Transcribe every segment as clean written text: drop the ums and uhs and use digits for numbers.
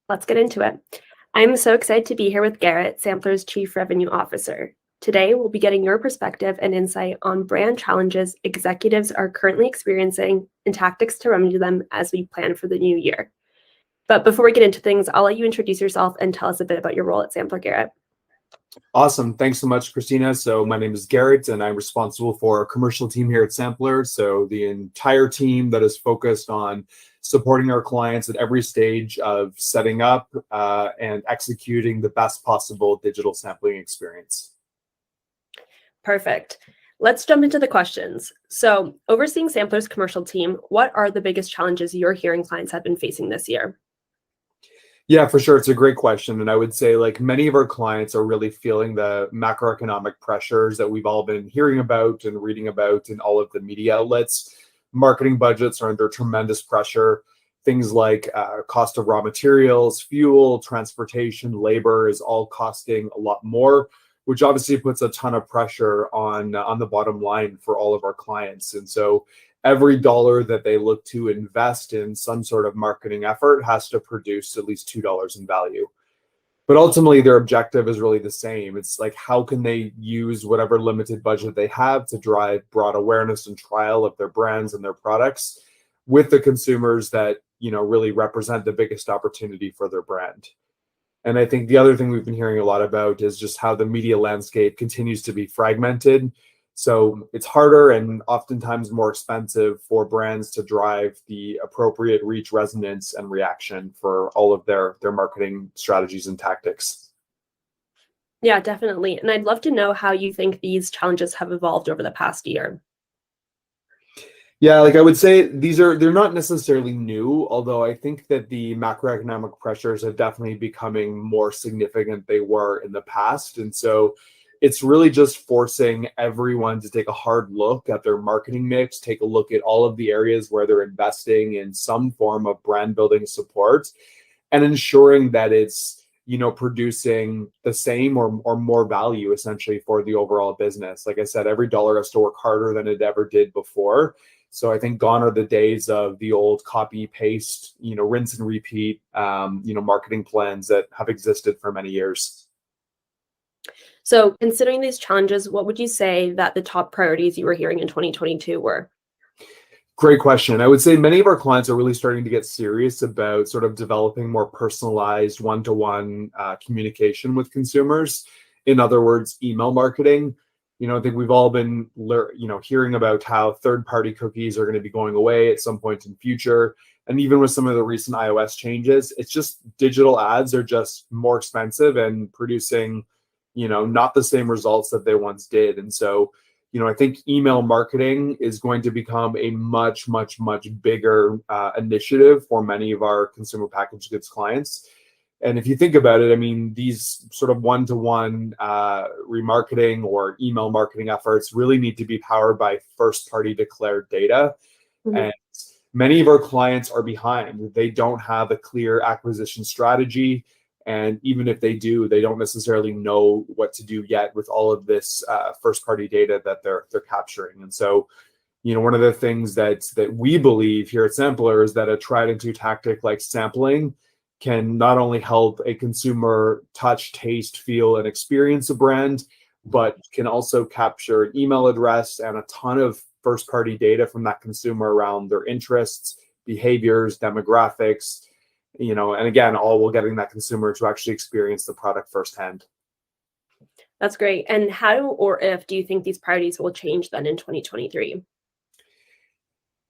Let's get into it. I'm so excited to be here with Garret, Sampler's Chief Revenue Officer. Today, we'll be getting your perspective and insight on brand challenges executives are currently experiencing and tactics to remedy them as we plan for the new year. But before we get into things, I'll let you introduce yourself and tell us a bit about your role at Sampler, Garret. Awesome. Thanks so much, Christina. So my name is Garret, and I'm responsible for our commercial team here at Sampler. So the entire team that is focused on supporting our clients at every stage of setting up and executing the best possible digital sampling experience. Perfect. Let's jump into the questions. So overseeing Sampler's commercial team, what are the biggest challenges you're hearing clients have been facing this year? Yeah, for sure. It's a great question. And I would say like many of our clients are really feeling the macroeconomic pressures that we've all been hearing about and reading about in all of the media outlets. Marketing budgets are under tremendous pressure. Things like cost of raw materials, fuel, transportation, labor is all costing a lot more, which obviously puts a ton of pressure on the bottom line for all of our clients. And so every dollar that they look to invest in some sort of marketing effort has to produce at least $2 in value. But ultimately, their objective is really the same. It's like, how can they use whatever limited budget they have to drive broad awareness and trial of their brands and their products with the consumers that, really represent the biggest opportunity for their brand. And I think the other thing we've been hearing a lot about is just how the media landscape continues to be fragmented. So it's harder and oftentimes more expensive for brands to drive the appropriate reach, resonance, and reaction for all of their marketing strategies and tactics. Yeah, definitely. And I'd love to know how you think these challenges have evolved over the past year. Yeah, like I would say they're not necessarily new, although I think that the macroeconomic pressures are definitely becoming more significant than they were in the past. And so it's really just forcing everyone to take a hard look at their marketing mix, take a look at all of the areas where they're investing in some form of brand building support, and ensuring that it's producing the same or more value essentially for the overall business. Like I said, every dollar has to work harder than it ever did before. So I think gone are the days of the old copy paste, rinse and repeat, marketing plans that have existed for many years. So considering these challenges, what would you say that the top priorities you were hearing in 2022 were? Great question. I would say many of our clients are really starting to get serious about sort of developing more personalized one-to-one communication with consumers. In other words, email marketing. I think we've all been, hearing about how third-party cookies are going to be going away at some point in the future. And even with some of the recent iOS changes, it's just digital ads are just more expensive and producing, not the same results that they once did. And so, I think email marketing is going to become a much, much, much bigger initiative for many of our consumer packaged goods clients. And if you think about it, I mean, these sort of one-to-one remarketing or email marketing efforts really need to be powered by first-party declared data. Mm-hmm. And many of our clients are behind. They don't have a clear acquisition strategy. And even if they do, they don't necessarily know what to do yet with all of this first-party data that they're capturing. And so, one of the things that we believe here at Sampler is that a tried and true tactic like sampling can not only help a consumer touch, taste, feel, and experience a brand, but can also capture an email address and a ton of first-party data from that consumer around their interests, behaviors, demographics, and again, all while getting that consumer to actually experience the product firsthand. That's great. And how or if do you think these priorities will change then in 2023?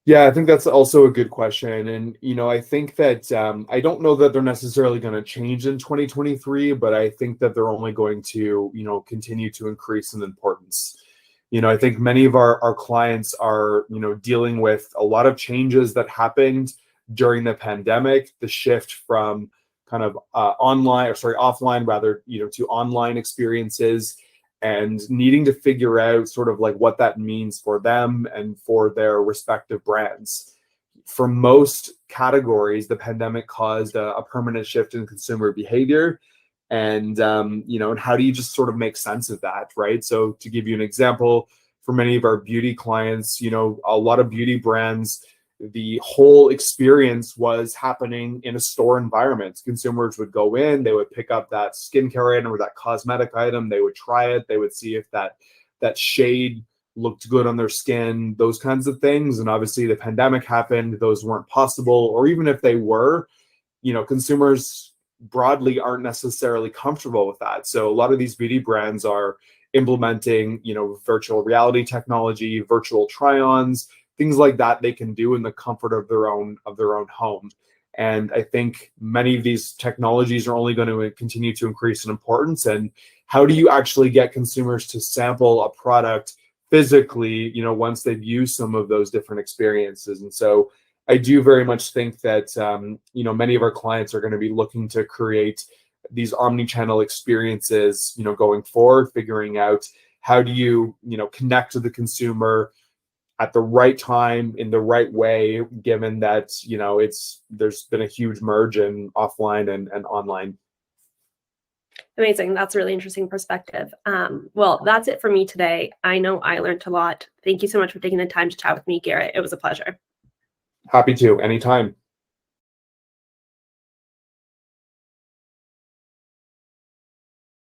Yeah, I think that's also a good question. And, I think that I don't know that they're necessarily going to change in 2023, but I think that they're only going to, continue to increase in importance. I think many of our clients are, dealing with a lot of changes that happened during the pandemic, the shift from kind of offline rather, to online experiences, and needing to figure out sort of like what that means for them and for their respective brands. For most categories, the pandemic caused a permanent shift in consumer behavior. And, and how do you just sort of make sense of that, right? So to give you an example, for many of our beauty clients, a lot of beauty brands the whole experience was happening in a store environment. Consumers would go in, they would pick up that skincare item or that cosmetic item, they would try it, they would see if that shade looked good on their skin, those kinds of things. And obviously the pandemic happened, those weren't possible, or even if they were, consumers broadly aren't necessarily comfortable with that. So a lot of these beauty brands are implementing, virtual reality technology, virtual try-ons, things like that they can do in the comfort of their own home. And I think many of these technologies are only going to continue to increase in importance. And how do you actually get consumers to sample a product physically, once they've used some of those different experiences? And so I do very much think that, many of our clients are going to be looking to create these omni-channel experiences, going forward, figuring out how do you, connect to the consumer at the right time in the right way, given that, there's been a huge merge in offline and online. Amazing. That's a really interesting perspective. Well, that's it for me today. I know I learned a lot. Thank you so much for taking the time to chat with me, Garret. It was a pleasure. Happy to, anytime.